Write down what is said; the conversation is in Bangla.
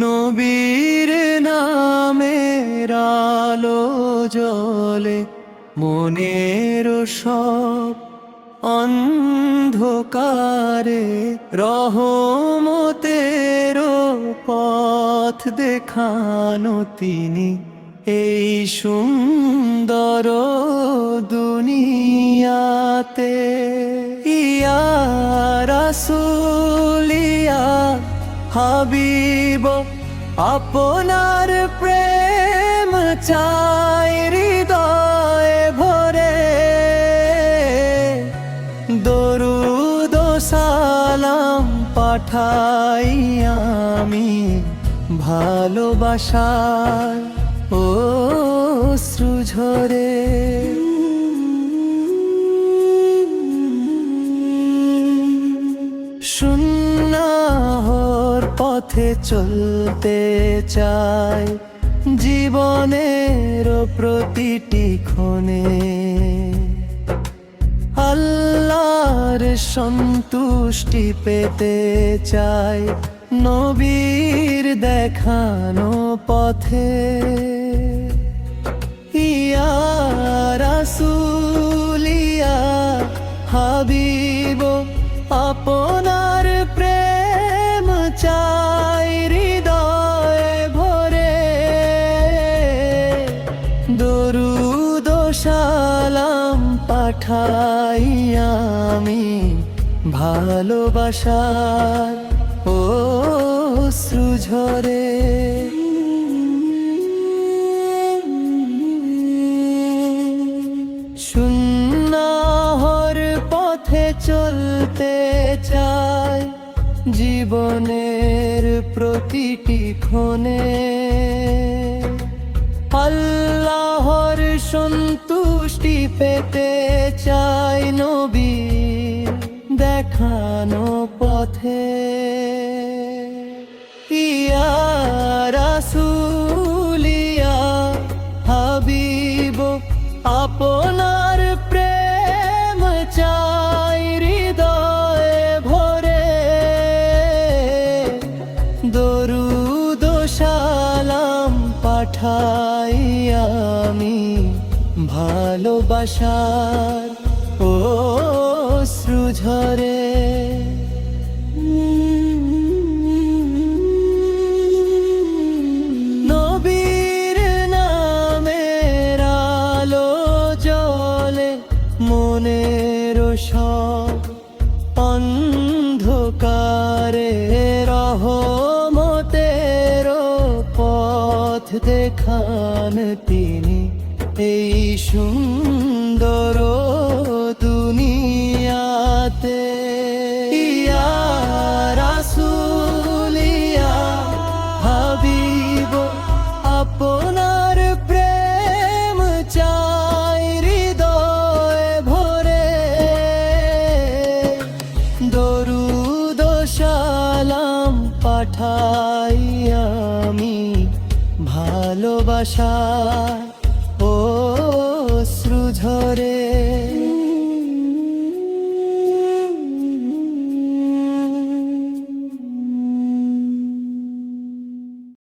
নবীর নামের আলো জ্বলে মনের সব অন্ধকারে, রহমতের পথ দেখানো তিনি এই সুন্দর দুনিয়াতে। ইয়া রাসূল ইয়া হাবিব, আপনার প্রেম চাই হৃদয়ে ভরে, দরুদ ও সালাম পাঠাই আমি ভালোবাসার অশ্রু ঝরে। সুন্নাহর পথে চলতে চাই জীবনের প্রতিটি ক্ষণে, আল্লাহর সন্তুষ্টি পেতে চাই নবীর দেখানো পথে। ইয়া রাসূল ইয়া হাবিব, আপনার প্রেম চাই হৃদয়ে ভরে, দরুদ ও সালাম পাঠাই আমি ভালোবাসার অশ্রু ঝরে। সুন্নাহর পথে চলতে চাই জীবনের প্রতিটি ক্ষণে, আল্লাহর সন্তুষ্টি পেতে চাই নবীর দেখানো পথে। ইয়া রাসূল ইয়া হাবিব, আপনার প্রেম চাই হৃদয়ে ভরে, দরুদ ও সালাম পাঠাই আমি ভালোবাসার অশ্রু ঝরে। নবীর নামের আলো জ্বলে মনের সব অন্ধকারে, রহমতের পথ দেখান তিনি এই সুন্দর দুনিয়াতে। ইয়া রাসূল ইয়া হাবিব, আপনার প্রেম চাই হৃদয়ে ভরে, দরুদ ও সালাম পাঠাই আমি ভালোবাসার অশ্রু ঝরে।